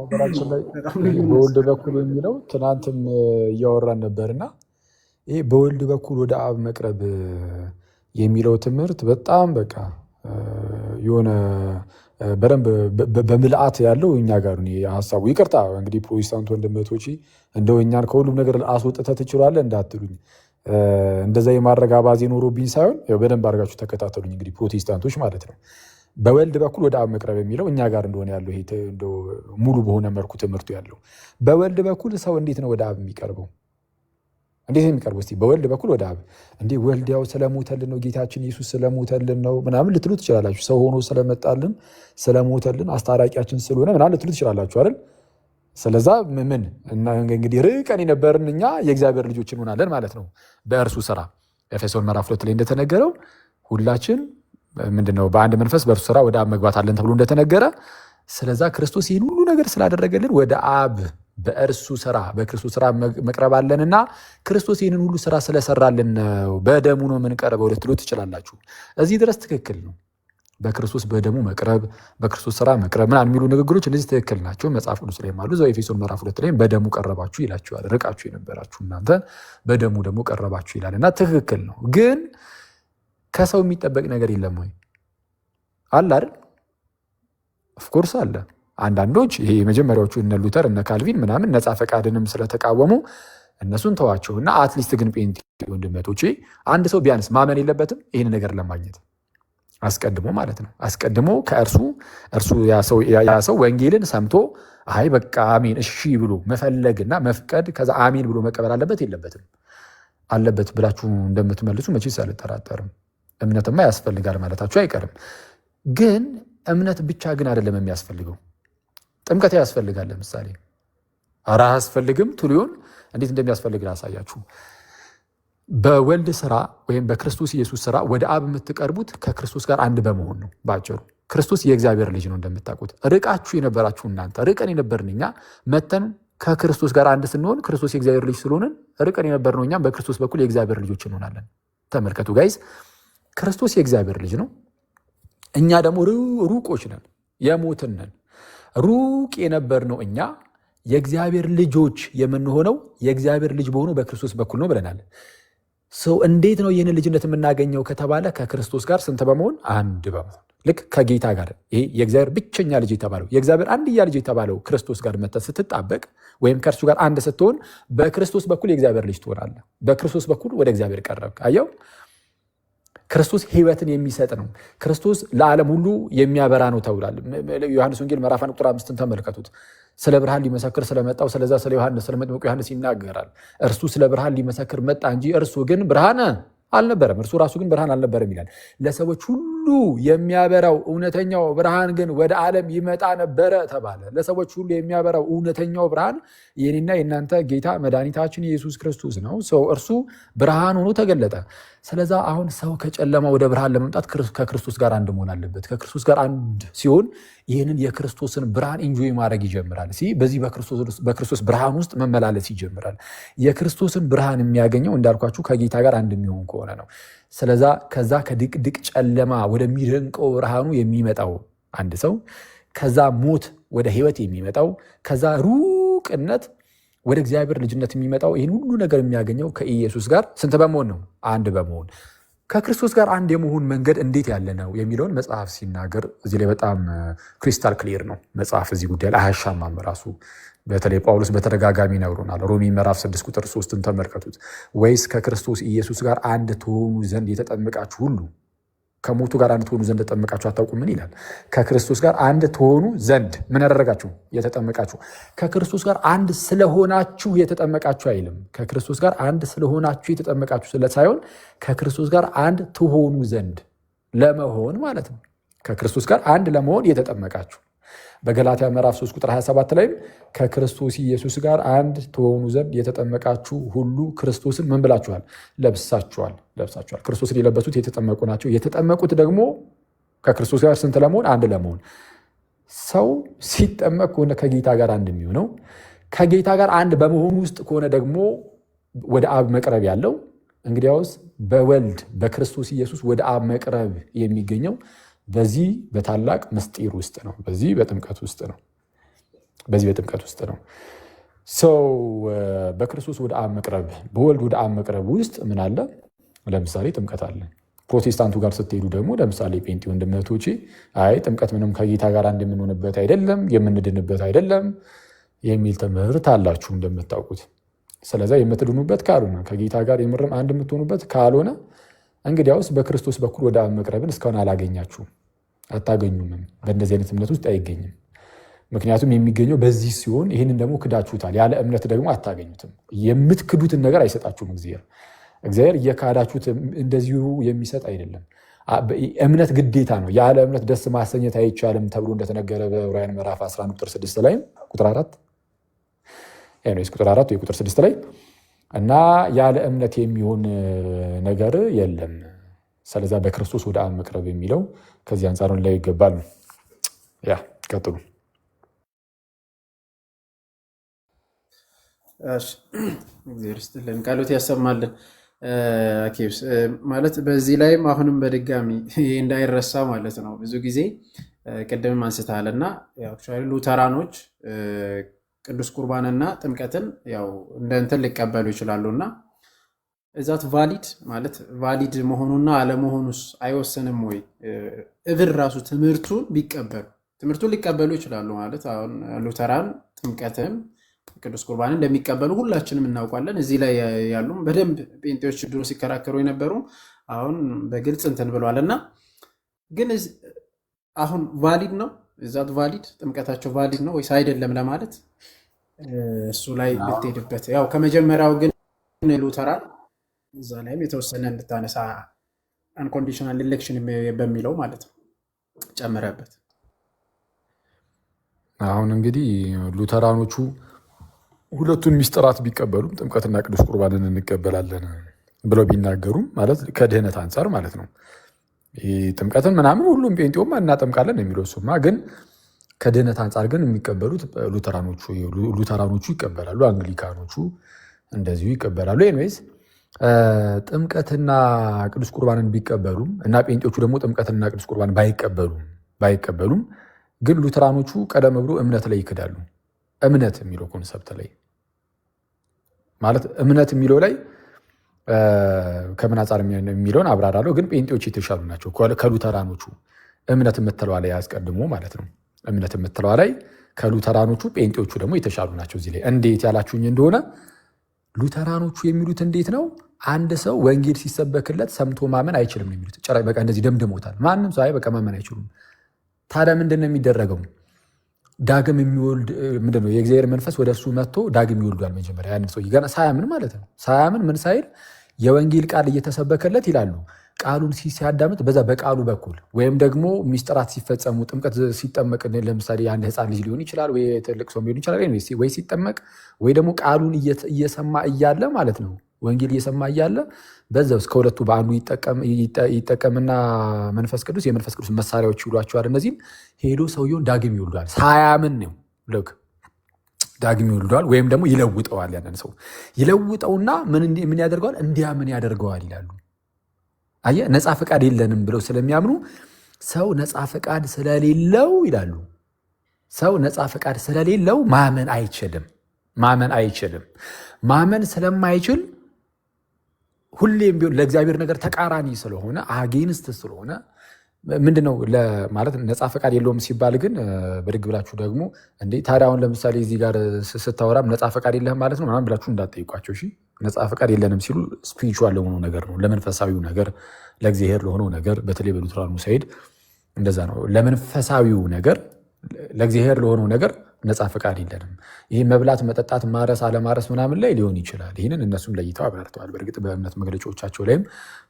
በነገራችን ላይ ይሄ በወልድ በኩል የሚለው ትናንትም እያወራን ነበርና ይሄ በወልድ በኩል ወደ አብ መቅረብ የሚለው ትምህርት በጣም በቃ የሆነ በደንብ በምልአት ያለው እኛ ጋር ነው ሐሳቡ። ይቅርታ እንግዲህ ፕሮቴስታንት ወንድመቶቼ እንደው እኛን ከሁሉም ነገር አስወጥተህ ትችላለህ እንዳትሉኝ፣ እንደዛ የማድረግ አባዜ ኖሮብኝ ሳይሆን ያው በደንብ አድርጋችሁ ተከታተሉኝ። እንግዲህ ፕሮቴስታንቶች ማለት ነው በወልድ በኩል ወደ አብ መቅረብ የሚለው እኛ ጋር እንደሆነ ያለው ይሄ እንደው ሙሉ በሆነ መልኩ ትምህርቱ ያለው በወልድ በኩል ሰው እንዴት ነው ወደ አብ የሚቀርበው? እንዴት ነው የሚቀርበው? እስቲ በወልድ በኩል ወደ አብ እንዴ ወልድ ያው ስለሞተልን ነው ጌታችን ኢየሱስ ስለሞተልን ነው ምናምን ልትሉ ትችላላችሁ። ሰው ሆኖ ስለመጣልን ስለሞተልን አስታራቂያችን ስለሆነ ምናምን ልትሉ ትችላላችሁ አይደል? ስለዛ ምን እንግዲህ ርቀን የነበርን እኛ የእግዚአብሔር ልጆች እንሆናለን ማለት ነው በእርሱ ስራ። ኤፌሶን ምዕራፍ 2 ላይ እንደተነገረው ሁላችን ምንድነው በአንድ መንፈስ በእርሱ ስራ ወደ አብ መግባት አለን ተብሎ እንደተነገረ፣ ስለዛ ክርስቶስ ይህን ሁሉ ነገር ስላደረገልን ወደ አብ በእርሱ ስራ በክርስቶስ ስራ መቅረብ አለንና ክርስቶስ ይህንን ሁሉ ስራ ስለሰራልን ነው በደሙ ነው የምንቀርበው ልትሉ ትችላላችሁ። እዚህ ድረስ ትክክል ነው። በክርስቶስ በደሙ መቅረብ በክርስቶስ ስራ መቅረብ ምናምን የሚሉ ንግግሮች እነዚህ ትክክል ናቸው። መጽሐፍ ቅዱስ ላይ አሉ። እዛው ኤፌሶን ምዕራፍ 2 ላይ በደሙ ቀረባችሁ ይላችኋል። ርቃችሁ የነበራችሁ እናንተ በደሙ ደግሞ ቀረባችሁ ይላልና ትክክል ነው። ግን ከሰው የሚጠበቅ ነገር የለም ወይ? አለ አይደል? ኦፍኮርስ አለ። አንዳንዶች ይሄ የመጀመሪያዎቹ እነ ሉተር እነ ካልቪን ምናምን ነፃ ፈቃድንም ስለተቃወሙ እነሱን ተዋቸውና አትሊስት ግን ጴንጤ ወንድመቶቼ አንድ ሰው ቢያንስ ማመን የለበትም ይህን ነገር ለማግኘት አስቀድሞ ማለት ነው። አስቀድሞ ከእርሱ ያ ሰው ወንጌልን ሰምቶ አይ በቃ አሜን እሺ ብሎ መፈለግና መፍቀድ ከዛ አሜን ብሎ መቀበል አለበት የለበትም? አለበት ብላችሁ እንደምትመልሱ መቼስ አልጠራጠርም። እምነትማ ያስፈልጋል ማለታችሁ አይቀርም። ግን እምነት ብቻ ግን አይደለም የሚያስፈልገው፣ ጥምቀት ያስፈልጋል። ለምሳሌ ኧረ አያስፈልግም ትሉን እንዴት እንደሚያስፈልግ ላሳያችሁ። በወልድ ስራ ወይም በክርስቶስ ኢየሱስ ስራ ወደ አብ የምትቀርቡት ከክርስቶስ ጋር አንድ በመሆን ነው። ባጭሩ ክርስቶስ የእግዚአብሔር ልጅ ነው። እንደምታውቁት ርቃችሁ የነበራችሁ እናንተ ርቀን የነበርን እኛ መተን ከክርስቶስ ጋር አንድ ስንሆን ክርስቶስ የእግዚአብሔር ልጅ ስለሆንን ርቀን የነበርነው እኛም በክርስቶስ በኩል የእግዚአብሔር ልጆች እንሆናለን። ተመልከቱ ጋይዝ፣ ክርስቶስ የእግዚአብሔር ልጅ ነው። እኛ ደግሞ ሩቆች ነን፣ የሞትን ነን። ሩቅ የነበርነው እኛ የእግዚአብሔር ልጆች የምንሆነው የእግዚአብሔር ልጅ በሆነው በክርስቶስ በኩል ነው ብለናል። ሰው እንዴት ነው ይህንን ልጅነት የምናገኘው ከተባለ ከክርስቶስ ጋር ስንት በመሆን አንድ በመሆን ልክ ከጌታ ጋር ይሄ የእግዚአብሔር ብቸኛ ልጅ የተባለው የእግዚአብሔር አንድያ ልጅ የተባለው ክርስቶስ ጋር መተህ ስትጣበቅ ወይም ከእርሱ ጋር አንድ ስትሆን በክርስቶስ በኩል የእግዚአብሔር ልጅ ትሆናለህ። በክርስቶስ በኩል ወደ እግዚአብሔር ቀረብክ። አየው፣ ክርስቶስ ሕይወትን የሚሰጥ ነው። ክርስቶስ ለዓለም ሁሉ የሚያበራ ነው ተብሏል። ዮሐንስ ወንጌል ምዕራፍ 1 ቁጥር 5 ተመልከቱት። ስለ ብርሃን ሊመሰክር ስለመጣው ስለዛ ስለ ዮሐንስ ስለ መጥምቁ ዮሐንስ ይናገራል። እርሱ ስለ ብርሃን ሊመሰክር መጣ እንጂ እርሱ ግን ብርሃን አልነበረም፣ እርሱ ራሱ ግን ብርሃን አልነበረም ይላል። ለሰዎች ሁሉ የሚያበራው እውነተኛው ብርሃን ግን ወደ ዓለም ይመጣ ነበረ ተባለ። ለሰዎች ሁሉ የሚያበራው እውነተኛው ብርሃን የኔና የእናንተ ጌታ መድኃኒታችን ኢየሱስ ክርስቶስ ነው። ሰው እርሱ ብርሃን ሆኖ ተገለጠ። ስለዛ አሁን ሰው ከጨለማ ወደ ብርሃን ለመምጣት ከክርስቶስ ጋር አንድ መሆን አለበት። ከክርስቶስ ጋር አንድ ሲሆን ይህንን የክርስቶስን ብርሃን ኢንጆይ ማድረግ ይጀምራል። በዚህ በክርስቶስ ብርሃን ውስጥ መመላለስ ይጀምራል። የክርስቶስን ብርሃን የሚያገኘው እንዳልኳችሁ ከጌታ ጋር አንድ የሚሆን ከሆነ ነው። ስለዛ ከዛ ከድቅድቅ ጨለማ ወደሚደንቀው ብርሃኑ የሚመጣው አንድ ሰው ከዛ ሞት ወደ ሕይወት የሚመጣው ከዛ ሩቅነት ወደ እግዚአብሔር ልጅነት የሚመጣው ይህን ሁሉ ነገር የሚያገኘው ከኢየሱስ ጋር ስንት በመሆን ነው? አንድ በመሆን። ከክርስቶስ ጋር አንድ የመሆን መንገድ እንዴት ያለ ነው የሚለውን መጽሐፍ ሲናገር እዚህ ላይ በጣም ክሪስታል ክሊር ነው መጽሐፍ እዚህ ጉዳይ ላይ አያሻማም። ራሱ በተለይ ጳውሎስ በተደጋጋሚ ይነግሮናል። ሮሜ ምዕራፍ 6 ቁጥር 3ን ተመልከቱት። ወይስ ከክርስቶስ ኢየሱስ ጋር አንድ ትሆኑ ዘንድ የተጠመቃችሁ ሁሉ ከሞቱ ጋር አንድ ትሆኑ ዘንድ ተጠመቃችሁ አታውቁም? ምን ይላል? ከክርስቶስ ጋር አንድ ትሆኑ ዘንድ ምን ያደረጋችሁ? የተጠመቃችሁ። ከክርስቶስ ጋር አንድ ስለሆናችሁ የተጠመቃችሁ አይልም። ከክርስቶስ ጋር አንድ ስለሆናችሁ የተጠመቃችሁ ሳይሆን ከክርስቶስ ጋር አንድ ትሆኑ ዘንድ ለመሆን ማለት ነው። ከክርስቶስ ጋር አንድ ለመሆን የተጠመቃችሁ። በገላትያ ምዕራፍ 3 ቁጥር 27 ላይም ከክርስቶስ ኢየሱስ ጋር አንድ ትሆኑ ዘንድ የተጠመቃችሁ ሁሉ ክርስቶስን ምን ብላችኋል? ለብሳችኋል። ክርስቶስን የለበሱት የተጠመቁ ናቸው። የተጠመቁት ደግሞ ከክርስቶስ ጋር ስንት ለመሆን? አንድ ለመሆን። ሰው ሲጠመቅ ከሆነ ከጌታ ጋር አንድ የሚሆነው ከጌታ ጋር አንድ በመሆኑ ውስጥ ከሆነ ደግሞ ወደ አብ መቅረብ ያለው እንግዲያውስ በወልድ በክርስቶስ ኢየሱስ ወደ አብ መቅረብ የሚገኘው በዚህ በታላቅ ምስጢር ውስጥ ነው። በዚህ በጥምቀት ውስጥ ነው። በዚህ በጥምቀት ውስጥ ነው። ሰው በክርስቶስ ወደ አብ መቅረብ በወልድ ወደ አብ መቅረብ ውስጥ ምን አለ? ለምሳሌ ጥምቀት አለ። ፕሮቴስታንቱ ጋር ስትሄዱ ደግሞ ለምሳሌ ጴንጤ ወንድምነቶቼ አይ ጥምቀት ምንም ከጌታ ጋር እንደምንሆንበት አይደለም የምንድንበት አይደለም የሚል ትምህርት አላችሁ እንደምታውቁት። ስለዛ የምትድኑበት ካልሆነ ከጌታ ጋር የምርም አንድ የምትሆኑበት ካልሆነ እንግዲያውስ በክርስቶስ በኩል ወደ አብ መቅረብን እስካሁን አላገኛችሁም፣ አታገኙምም። በእንደዚህ አይነት እምነት ውስጥ አይገኝም። ምክንያቱም የሚገኘው በዚህ ሲሆን ይህንን ደግሞ ክዳችሁታል። ያለ እምነት ደግሞ አታገኙትም። የምትክዱትን ነገር አይሰጣችሁም እግዚአብሔር እየካዳችሁት እንደዚሁ የሚሰጥ አይደለም። እምነት ግዴታ ነው። ያለ እምነት ደስ ማሰኘት አይቻልም ተብሎ እንደተነገረ በዕብራውያን ምዕራፍ 11 ቁጥር 6 ላይ ቁጥር 4 ቁጥር 4 ወይ ቁጥር 6 ላይ እና ያለ እምነት የሚሆን ነገር የለም። ስለዛ በክርስቶስ ወደ አብ መቅረብ የሚለው ከዚህ አንጻር ላይ ይገባል። ያ ቀጥሉ። እግዚአብሔር ይስጥልን፣ ቃሎት ያሰማልን። ኬብስ ማለት በዚህ ላይም አሁንም በድጋሚ እንዳይረሳ ማለት ነው። ብዙ ጊዜ ቅድምም አንስተሃል እና ሉተራኖች ቅዱስ ቁርባንና ጥምቀትን ያው እንደ እንትን ሊቀበሉ ይችላሉ እና እዛት ቫሊድ ማለት ቫሊድ መሆኑና አለመሆኑስ አይወሰንም ወይ? እብር ራሱ ትምህርቱን ሊቀበሉ ይችላሉ ማለት አሁን ሉተራን ጥምቀትም ቅዱስ ቁርባን እንደሚቀበሉ ሁላችንም እናውቃለን። እዚህ ላይ ያሉ በደንብ ጴንጤዎች ድሮ ሲከራከሩ የነበሩ አሁን በግልጽ እንትን ብለዋል እና ግን አሁን ቫሊድ ነው እዛት ቫሊድ ጥምቀታቸው ቫሊድ ነው ወይስ አይደለም ለማለት እሱ ላይ ብትሄድበት ያው ከመጀመሪያው ግን ሉተራን እዛ ላይም የተወሰነ እንድታነሳ አንኮንዲሽናል ኤሌክሽን በሚለው ማለት ነው ጨምረበት። አሁን እንግዲህ ሉተራኖቹ ሁለቱን ሚስጥራት ቢቀበሉም ጥምቀትና ቅዱስ ቁርባንን እንቀበላለን ብለው ቢናገሩም ማለት ከድህነት አንጻር ማለት ነው። ጥምቀትን ምናምን ሁሉም ጴንጤውም እናጠምቃለን የሚለው እሱማ፣ ግን ከድህነት አንጻር ግን የሚቀበሉት ሉተራኖቹ ይቀበላሉ፣ አንግሊካኖቹ እንደዚሁ ይቀበላሉ። ኤንዌይስ ጥምቀትና ቅዱስ ቁርባንን ቢቀበሉም እና ጴንጤዎቹ ደግሞ ጥምቀትና ቅዱስ ቁርባን ባይቀበሉም ግን ሉተራኖቹ ቀደም ብሎ እምነት ላይ ይክዳሉ። እምነት የሚለው ኮንሰፕት ላይ ማለት እምነት የሚለው ላይ ከምን አንጻር የሚለውን አብራራለሁ። ግን ጴንጤዎች የተሻሉ ናቸው ከሉተራኖቹ እምነት የምትለዋ ላይ ያስቀድሞ ማለት ነው። እምነት የምትለዋ ላይ ከሉተራኖቹ ጴንጤዎቹ ደግሞ የተሻሉ ናቸው። እዚህ ላይ እንዴት ያላችሁኝ እንደሆነ ሉተራኖቹ የሚሉት እንዴት ነው? አንድ ሰው ወንጌል ሲሰበክለት ሰምቶ ማመን አይችልም ነው የሚሉት። በቃ እንደዚህ ደምድሞታል። ማንም ሰው በቃ ማመን አይችሉም። ታዲያ ምንድን ነው የሚደረገው? ዳግም የሚወልድ ምንድን ነው? የእግዚአብሔር መንፈስ ወደ እሱ መጥቶ ዳግም ይወልዷል። መጀመሪያ ያንን ሰው ገና ሳያምን ማለት ነው። ሳያምን ምን ሳይል የወንጌል ቃል እየተሰበከለት ይላሉ። ቃሉን ሲያዳምጥ በዛ በቃሉ በኩል ወይም ደግሞ ሚስጥራት ሲፈጸሙ ጥምቀት ሲጠመቅ ለምሳሌ አንድ ሕፃን ልጅ ሊሆን ይችላል ወይ ትልቅ ሰው ሊሆን ይችላል። ወይ ሲጠመቅ ወይ ደግሞ ቃሉን እየሰማ እያለ ማለት ነው። ወንጌል እየሰማ እያለ በዛው እስከ ሁለቱ በአንዱ ይጠቀምና የመንፈስ ቅዱስ መሳሪያዎች ይውሏቸዋል። እነዚህም ሄዶ ሰውየውን ዳግም ይወልዷል። ሳያምን ነው ልክ ዳግም ይወልዷል። ወይም ደግሞ ይለውጠዋል። ያንን ሰው ይለውጠውና ምን ያደርገዋል? እንዲያምን ያደርገዋል ይላሉ። አየህ፣ ነፃ ፈቃድ የለንም ብለው ስለሚያምኑ ሰው ነፃ ፈቃድ ስለሌለው ይላሉ። ሰው ነፃ ፈቃድ ስለሌለው ማመን አይችልም። ማመን ስለማይችል ሁሌም ቢሆን ለእግዚአብሔር ነገር ተቃራኒ ስለሆነ አጌንስት ስለሆነ ምንድነው ማለት ነፃ ፈቃድ የለውም ሲባል ግን በድግ ብላችሁ ደግሞ እንዴ ታዲያ አሁን ለምሳሌ እዚህ ጋር ስታወራም ነፃ ፈቃድ የለህም ማለት ነው ምናምን ብላችሁ እንዳትጠይቋቸው። እሺ፣ ነፃ ፈቃድ የለንም ሲሉ ስፒሪቹዋል ለሆነው ነገር ነው፣ ለመንፈሳዊው ነገር፣ ለእግዚአብሔር ለሆነው ነገር። በተለይ በሉትራኑ ሳይድ እንደዛ ነው። ለመንፈሳዊው ነገር፣ ለእግዚአብሔር ለሆነው ነገር ነፃ ፈቃድ የለንም። ይህ መብላት፣ መጠጣት፣ ማረስ፣ አለማረስ ምናምን ላይ ሊሆን ይችላል። ይህንን እነሱም ለይተው አብራርተዋል። በእርግጥ በእምነት መግለጫዎቻቸው ላይም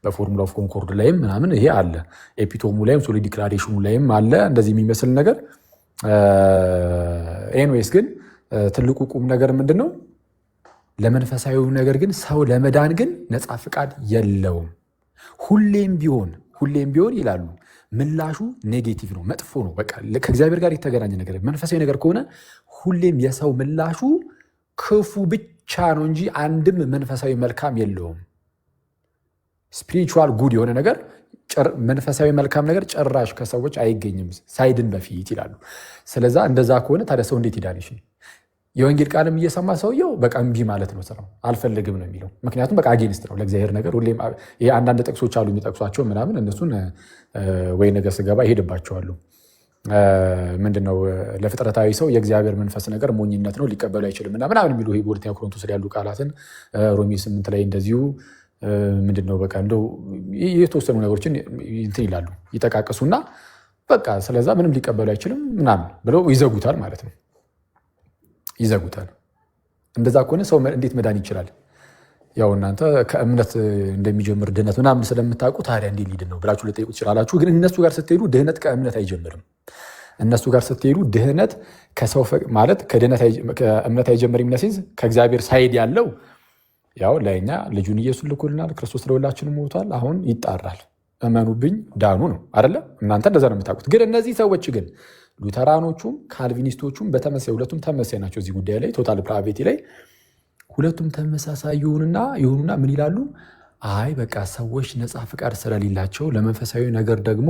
በፎርሙላ ኦፍ ኮንኮርድ ላይም ምናምን ይሄ አለ። ኤፒቶሙ ላይም ሶሊ ዲክላሬሽኑ ላይም አለ እንደዚህ የሚመስል ነገር። ኤንዌይስ ግን ትልቁ ቁም ነገር ምንድን ነው? ለመንፈሳዊው ነገር ግን ሰው ለመዳን ግን ነፃ ፈቃድ የለውም። ሁሌም ቢሆን ይላሉ ምላሹ ኔጌቲቭ ነው፣ መጥፎ ነው። በቃ ከእግዚአብሔር ጋር የተገናኘ ነገር መንፈሳዊ ነገር ከሆነ ሁሌም የሰው ምላሹ ክፉ ብቻ ነው እንጂ አንድም መንፈሳዊ መልካም የለውም። ስፒሪቹዋል ጉድ የሆነ ነገር መንፈሳዊ መልካም ነገር ጭራሽ ከሰዎች አይገኝም ሳይድን በፊት ይላሉ። ስለዛ እንደዛ ከሆነ ታዲያ ሰው እንዴት ይዳን? የወንጌል ቃልም እየሰማ ሰውየው በቃ እምቢ ማለት ነው ስራው፣ አልፈልግም ነው የሚለው። ምክንያቱም በቃ አጌንስት ነው ለእግዚአብሔር ነገር። ሁሌም ይሄ አንዳንድ ጥቅሶች አሉ የሚጠቅሷቸው ምናምን፣ እነሱን ወይ ነገር ስገባ ይሄድባቸዋሉ። ምንድነው ለፍጥረታዊ ሰው የእግዚአብሔር መንፈስ ነገር ሞኝነት ነው ሊቀበሉ አይችልም እና ምናምን የሚሉ ይሄ በሁለተኛ ቆሮንቶስ ላይ ያሉ ቃላትን ሮሜ 8 ላይ እንደዚሁ ምንድነው በቃ እንደው የተወሰኑ ነገሮችን እንትን ይላሉ ይጠቃቅሱና በቃ ስለዛ ምንም ሊቀበሉ አይችልም ምናምን ብለው ይዘጉታል ማለት ነው። ይዘጉታል። እንደዛ ከሆነ ሰው እንዴት መዳን ይችላል? ያው እናንተ ከእምነት እንደሚጀምር ድህነት ምናምን ስለምታውቁ ታዲያ እንዴት ሊድን ነው ብላችሁ ልጠይቁ ትችላላችሁ። ግን እነሱ ጋር ስትሄዱ ድህነት ከእምነት አይጀምርም። እነሱ ጋር ስትሄዱ ድህነት ከሰው ማለት ከእምነት አይጀምርም። ሲዝ ከእግዚአብሔር ሳይድ ያለው ያው ለእኛ ልጁን ኢየሱስ ልኮልናል። ክርስቶስ ለሁላችንም ሞቷል። አሁን ይጣራል። እመኑብኝ ዳኑ ነው አይደለም? እናንተ እንደዛ ነው የምታውቁት። ግን እነዚህ ሰዎች ግን ሉተራኖቹም ካልቪኒስቶቹም በተመሳይ ሁለቱም ተመሳይ ናቸው። እዚህ ጉዳይ ላይ ቶታል ፕራይቬቲ ላይ ሁለቱም ተመሳሳይ ይሁኑና ምን ይላሉ? አይ በቃ ሰዎች ነፃ ፍቃድ ስለሌላቸው ለመንፈሳዊ ነገር ደግሞ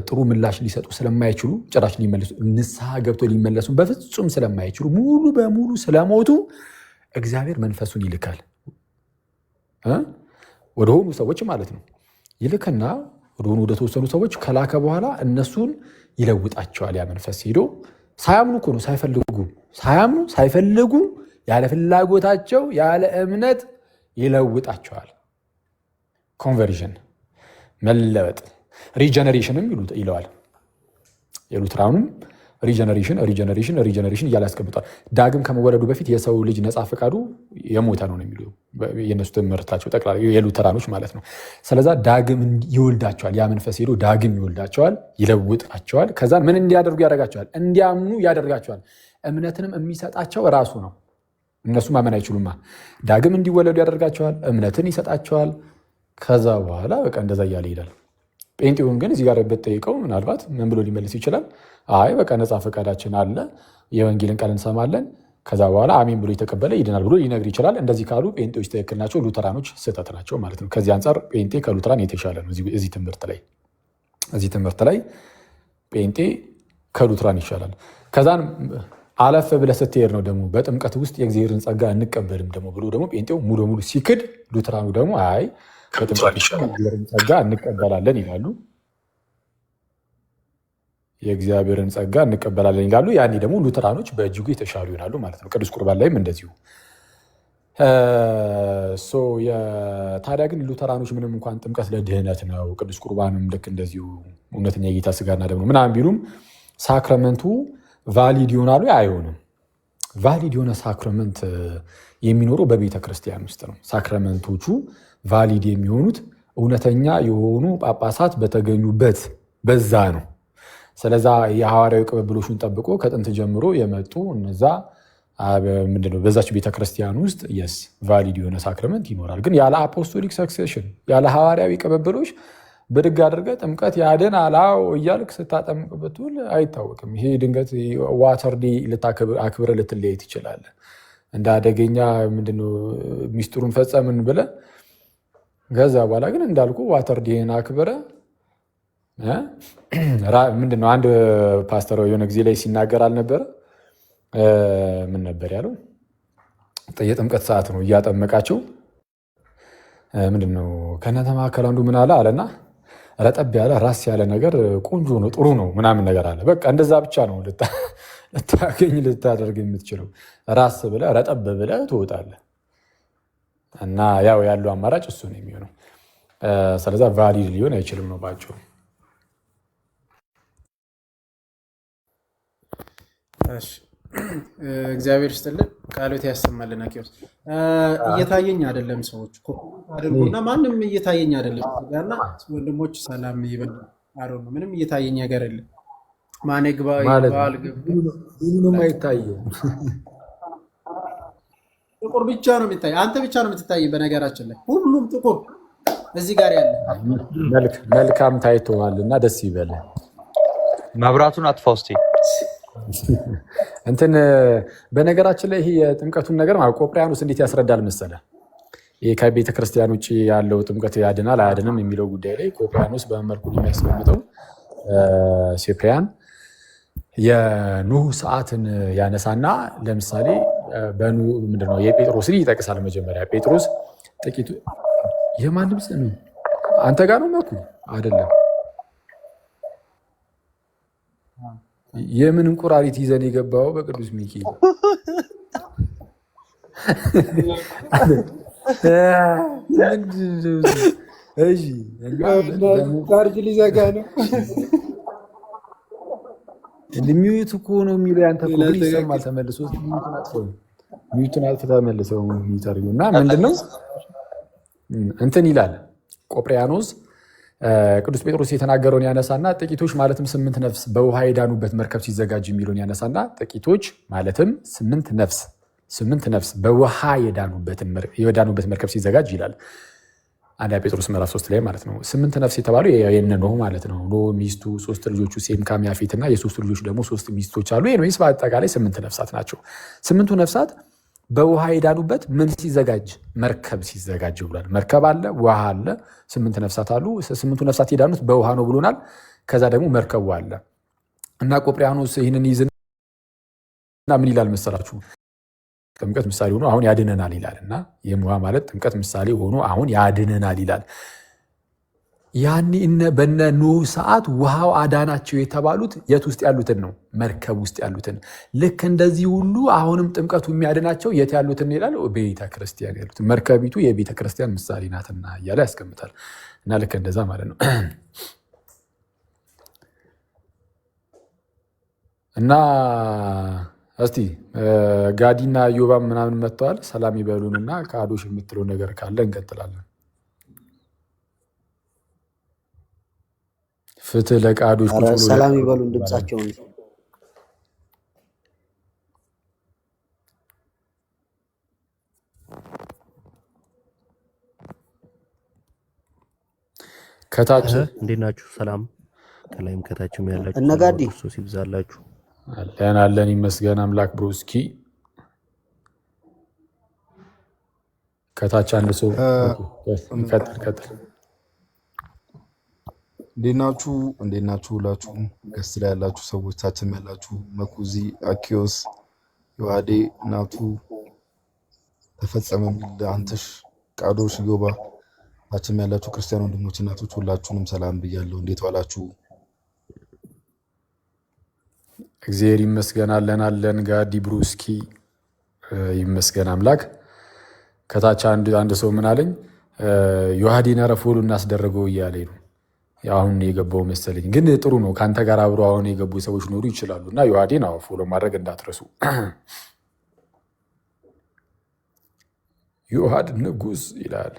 ጥሩ ምላሽ ሊሰጡ ስለማይችሉ ጭራሽ ንስሐ ገብቶ ሊመለሱ በፍጹም ስለማይችሉ ሙሉ በሙሉ ስለሞቱ እግዚአብሔር መንፈሱን ይልካል ወደሆኑ ሰዎች ማለት ነው። ይልክና ወደ ተወሰኑ ሰዎች ከላከ በኋላ እነሱን ይለውጣቸዋል። ያ መንፈስ ሄዶ ሳያምኑ እኮ ነው፣ ሳይፈልጉ ያለ ፍላጎታቸው ያለ እምነት ይለውጣቸዋል። ኮንቨርዥን መለወጥ፣ ሪጀነሬሽንም ይለዋል። የሉትራኑም ሪጀነሬሽን እያለ ያስቀምጧል። ዳግም ከመወለዱ በፊት የሰው ልጅ ነፃ ፈቃዱ የሞተ ነው የሚሉ የነሱ ትምህርታቸው ጠቅላላ የሉተራኖች ማለት ነው። ስለዛ ዳግም ይወልዳቸዋል። ያ መንፈስ ሄዶ ዳግም ይወልዳቸዋል፣ ይለውጣቸዋል። ከዛን ምን እንዲያደርጉ ያደርጋቸዋል? እንዲያምኑ ያደርጋቸዋል። እምነትንም የሚሰጣቸው ራሱ ነው። እነሱ ማመን አይችሉማ። ዳግም እንዲወለዱ ያደርጋቸዋል፣ እምነትን ይሰጣቸዋል። ከዛ በኋላ በቃ እንደዛ እያለ ይሄዳል። ጴንጤውን ግን እዚህ ጋር ብትጠይቀው ምናልባት ምን ብሎ ሊመልስ ይችላል? አይ በቃ ነፃ ፈቃዳችን አለ፣ የወንጌልን ቃል እንሰማለን፣ ከዛ በኋላ አሜን ብሎ የተቀበለ ይድናል ብሎ ሊነግር ይችላል። እንደዚህ ካሉ ጴንጤዎች ትክክል ናቸው፣ ሉተራኖች ስህተት ናቸው ማለት ነው። ከዚህ አንጻር ጴንጤ ከሉተራን የተሻለ ነው። እዚህ ትምህርት ላይ ጴንጤ ከሉተራን ይሻላል። ከዛን አለፍ ብለህ ስትሄድ ነው ደግሞ በጥምቀት ውስጥ የእግዚአብሔርን ጸጋ እንቀበልም ደግሞ ብሎ ደግሞ ጴንጤው ሙሉ በሙሉ ሲክድ፣ ሉተራኑ ደግሞ አይ በጥምቀት የእግዚአብሔርን ጸጋ እንቀበላለን ይላሉ። የእግዚአብሔርን ጸጋ እንቀበላለን ይላሉ። ያኔ ደግሞ ሉተራኖች በእጅጉ የተሻሉ ይሆናሉ ማለት ነው። ቅዱስ ቁርባን ላይም እንደዚሁ። ታዲያ ግን ሉተራኖች ምንም እንኳን ጥምቀት ለድህነት ነው፣ ቅዱስ ቁርባንም ልክ እንደዚሁ እውነተኛ የጌታ ስጋና ደም ነው ምናምን ቢሉም ሳክረመንቱ ቫሊድ ይሆናሉ? አይሆንም። ቫሊድ የሆነ ሳክረመንት የሚኖረው በቤተ ክርስቲያን ውስጥ ነው። ሳክረመንቶቹ ቫሊድ የሚሆኑት እውነተኛ የሆኑ ጳጳሳት በተገኙበት በዛ ነው። ስለዛ የሐዋርያዊ ቅብብሎሹን ጠብቆ ከጥንት ጀምሮ የመጡ እነዛ ምንድነው በዛች ቤተክርስቲያን ውስጥ የስ ቫሊድ የሆነ ሳክረመንት ይኖራል። ግን ያለ አፖስቶሊክ ሰክሴሽን ያለ ሐዋርያዊ ቅብብሎች ብድግ አድርገ ጥምቀት ያድን አላው እያልክ ስታጠምቅበት ውል አይታወቅም። ይሄ ድንገት ዋተር ዴይ አክብረ ልትለያይ ትችላለህ። እንደ አደገኛ ምንድነው ሚስጥሩን ፈጸምን ብለ ከዛ በኋላ ግን እንዳልኩ ዋተር ዴይን አክብረ ምንድነው አንድ ፓስተር የሆነ ጊዜ ላይ ሲናገር አልነበረ? ምን ነበር ያለው? የጥምቀት ሰዓት ነው እያጠመቃቸው ምንድነው ከእናንተ መካከል አንዱ ምን አለ አለና ረጠብ ያለ ራስ ያለ ነገር ቆንጆ ነው ጥሩ ነው ምናምን ነገር አለ። በቃ እንደዛ ብቻ ነው ልታደርግ የምትችለው። ራስ ብለህ ረጠብ ብለህ ትወጣለህ። እና ያው ያለው አማራጭ እሱ ነው የሚሆነው። ስለዛ ቫሊድ ሊሆን አይችልም ነው ባጭሩ። እግዚአብሔር ይስጥልን፣ ቃሎት ያሰማልን። አኪዮስ እየታየኝ አይደለም፣ ሰዎች አድርጉና ማንም እየታየኝ አይደለም። ጋና ወንድሞች ሰላም ይበል። አሮ ነው ምንም እየታየኝ ነገር የለም። ማን ግባ ይባል ምንም አይታየም። ጥቁር ብቻ ነው የሚታይ። አንተ ብቻ ነው የምትታይ። በነገራችን ላይ ሁሉም ጥቁር እዚህ ጋር ያለ መልካም ታይተዋል እና ደስ ይበል። መብራቱን አጥፋው እስቲ። እንትን በነገራችን ላይ ይሄ የጥምቀቱን ነገር ማለት ቆጵሪያኖስ እንዴት ያስረዳል መሰለ? ከቤተ ክርስቲያን ውጭ ያለው ጥምቀት ያድናል አያድንም የሚለው ጉዳይ ላይ ቆጵርያኖስ በመልኩ የሚያስቀምጠው ሲፕሪያን የኑህ ሰዓትን ያነሳና ለምሳሌ ምንድነው የጴጥሮስን ይጠቅሳል። መጀመሪያ ጴጥሮስ ጥቂቱ የማን ድምፅ ነው? አንተ ጋር ነው መኩ አይደለም። የምን እንቁራሪት ይዘን የገባው በቅዱስ ሚካኤል ካርድ ሊዘጋ ነው። ሚዩት እኮ ነው የሚለው ያንተ ግን ይሰማል። ተመልሶ ሚዩትን አጥፍተህ ተመልሰው የሚጠርዩ እና ምንድነው እንትን ይላል ቆጵርያኖስ ቅዱስ ጴጥሮስ የተናገረውን ያነሳና ጥቂቶች ማለትም 8 ነፍስ በውሃ የዳኑበት መርከብ ሲዘጋጅ የሚለውን ያነሳና ጥቂቶች ማለትም 8 ነፍስ በውሃ የዳኑበት መርከብ ሲዘጋጅ ይላል። አንደኛ ጴጥሮስ ምዕራፍ 3 ላይ ማለት ነው። 8 ነፍስ የተባለው የነ ኖህ ማለት ነው። ኖህ ሚስቱ 3 ልጆቹ ሴም ካም ያፌት እና የሶስቱ ልጆች ደግሞ 3 ሚስቶች አሉ። ኤኒዌይስ በአጠቃላይ 8 ነፍሳት ናቸው። 8ቱ ነፍሳት በውሃ የዳኑበት ምን ሲዘጋጅ? መርከብ ሲዘጋጅ ብሏል። መርከብ አለ፣ ውሃ አለ፣ 8 ነፍሳት አሉ። 8ቱ ነፍሳት የዳኑት በውሃ ነው ብሎናል። ከዛ ደግሞ መርከቡ አለ እና ቆጵርያኖስ ይህንን ይዝና ምን ይላል መሰላችሁ? ጥምቀት ምሳሌ ሆኖ አሁን ያድነናል ይላል እና የውሃ ማለት ጥምቀት ምሳሌ ሆኖ አሁን ያድነናል ይላል። ያኔ በነ ኖህ ሰዓት ውሃው አዳናቸው የተባሉት የት ውስጥ ያሉትን ነው? መርከብ ውስጥ ያሉትን። ልክ እንደዚህ ሁሉ አሁንም ጥምቀቱ የሚያድናቸው የት ያሉትን ይላል? ቤተ ክርስቲያን ያሉትን። መርከቢቱ የቤተ ክርስቲያን ምሳሌ ናትና እያለ ያስቀምጣል። እና ልክ እንደዛ ማለት ነው እና እስቲ ጋዲና ዮባም ምናምን መጥተዋል። ሰላም ይበሉንና ከአዶሽ የምትለው ነገር ካለ እንቀጥላለን። ፍትህ ለቃዶች ሰላም ይበሉን ድምጻቸውን። ከታች እንዴት ናችሁ? ሰላም ከላይም ከታችም ያላችሁ እነጋዲ ክርስቶስ ይብዛላችሁ። አለን ይመስገን አምላክ። ብሮስኪ ከታች አንድ ሰው ቀጥል። እንዴት ናችሁ? ሁላችሁም ገስት ላይ ያላችሁ ሰዎች፣ ታችም ያላችሁ መኩዚ፣ አኪዮስ፣ ዮሐዴ፣ ናቱ፣ ተፈጸመ ሚል፣ አንተሽ፣ ቃዶሽ፣ ዮባ፣ ታችም ያላችሁ ክርስቲያን ወንድሞች እናቶች ሁላችሁንም ሰላም ብያለሁ። እንዴት ዋላችሁ? እግዚአብሔር ይመስገን አለን። ጋዲ ብሩስኪ ይመስገን አምላክ። ከታች አንድ ሰው ምን አለኝ? ዮሐዴን ረፎሉ እናስደረገው እያለኝ ነው። አሁን የገባው መሰለኝ፣ ግን ጥሩ ነው። ከአንተ ጋር አብሮ አሁን የገቡ ሰዎች ኖሩ ይችላሉ እና ዮሐዴን ፎሎ ማድረግ እንዳትረሱ። ዮሐድ ንጉስ ይላል።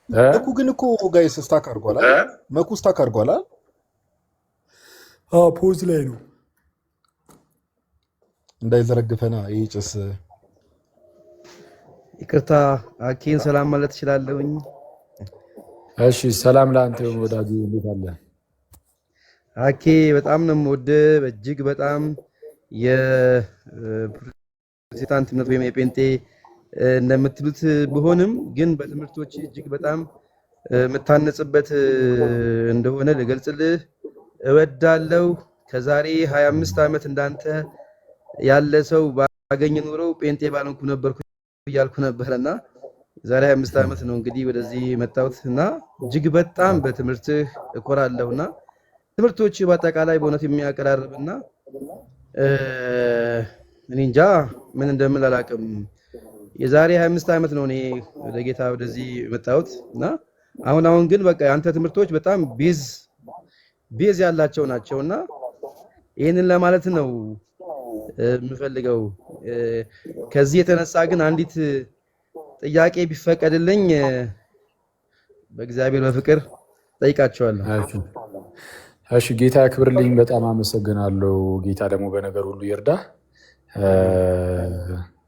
መኩ ግን እኮ ጋይስ ስታክ አድርጓል። መኩ ስታክ አድርጓል። ፖዝ ላይ ነው እንዳይዘረግፈና ይህ ጭስ። ይቅርታ አኬን ሰላም ማለት እችላለሁኝ? እሺ ሰላም ለአንተ ወዳጅ፣ እንዴት አለ? አኬ በጣም ነው የምወድህ፣ እጅግ በጣም የፕሮቴስታንት እምነት ወይም የጴንጤ እንደምትሉት ብሆንም ግን በትምህርቶች እጅግ በጣም የምታነጽበት እንደሆነ ልገልጽልህ እወዳለሁ። ከዛሬ 25 ዓመት እንዳንተ ያለ ሰው ባገኝ ኖሮ ጴንጤ ባልሆንኩ ነበርኩ እያልኩ ነበርና ዛሬ 25 ዓመት ነው እንግዲህ ወደዚህ መጣሁት እና እጅግ በጣም በትምህርትህ እኮራለሁና ትምህርቶች በአጠቃላይ በእውነት የሚያቀራርብና እኔ እንጃ ምን እንደምል አላውቅም። የዛሬ 25 ዓመት ነው እኔ ወደ ጌታ ወደዚህ መጣሁት እና አሁን ግን በቃ አንተ ትምህርቶች በጣም ቤዝ ያላቸው ናቸውና ይሄንን ለማለት ነው የምፈልገው። ከዚህ የተነሳ ግን አንዲት ጥያቄ ቢፈቀድልኝ በእግዚአብሔር በፍቅር ጠይቃቸዋለሁ። እሺ ጌታ ያክብርልኝ። በጣም አመሰግናለሁ። ጌታ ደግሞ በነገር ሁሉ ይርዳ።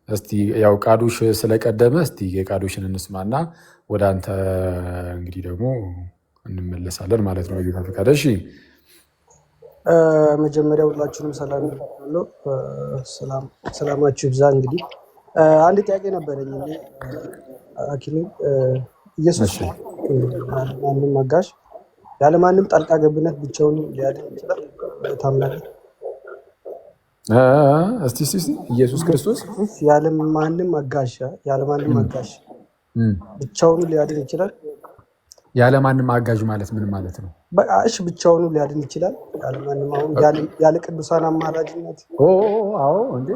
እስቲ ያው ቃዶሽ ስለቀደመ እስቲ የቃዶሽን እንስማና ወደ አንተ እንግዲህ ደግሞ እንመለሳለን ማለት ነው። ጌታ ፈቃድ። እሺ መጀመሪያ ሁላችሁንም ሰላም ብያለሁ። ሰላማችሁ ይብዛ። እንግዲህ አንድ ጥያቄ ነበረኝ እኔ አኪሉ ኢየሱስ ያለማንም አጋዥ ያለማንም ጣልቃ ገብነት ብቻውን ሊያድን ይችላል ታምናለህ? እስቲ ኢየሱስ ክርስቶስ ያለማንም አጋዥ ብቻውን ሊያድን ይችላል? ያለማንም አጋዥ ማለት ምን ማለት ነው? እሺ ብቻውን ሊያድን ይችላል? ያለማንም አሁን ያለ ቅዱሳን አማላጅነት? አዎ እንዴ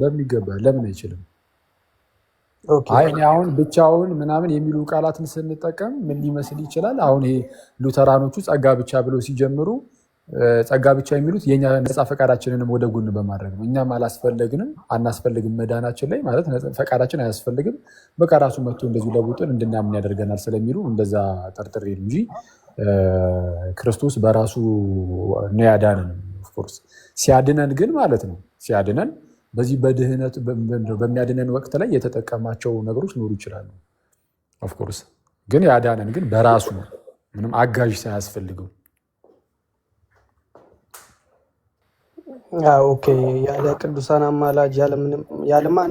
በሚገባ ለምን አይችልም? እኔ አሁን ብቻውን ምናምን የሚሉ ቃላትን ስንጠቀም ምን ሊመስል ይችላል? አሁን ይሄ ሉተራኖቹ ጸጋ ብቻ ብለው ሲጀምሩ ጸጋ ብቻ የሚሉት የኛ ነፃ ፈቃዳችንንም ወደ ጎን በማድረግ ነው። እኛም አናስፈልግም መዳናችን ላይ ማለት ፈቃዳችን አያስፈልግም፣ በቃ ራሱ መጥቶ እንደዚሁ ለውጡን እንድናምን ያደርገናል ስለሚሉ እንደዛ ጠርጥሬ ነው እንጂ ክርስቶስ በራሱ ነው ያዳነን። ኦፍኮርስ ሲያድነን ግን ማለት ነው ሲያድነን በዚህ በድህነት በሚያድነን ወቅት ላይ የተጠቀማቸው ነገሮች ሊኖሩ ይችላሉ። ኦፍኮርስ ግን ያዳነን ግን በራሱ ምንም አጋዥ ሳያስፈልገው። ኦኬ ያለ ቅዱሳን አማላጅ ያለማን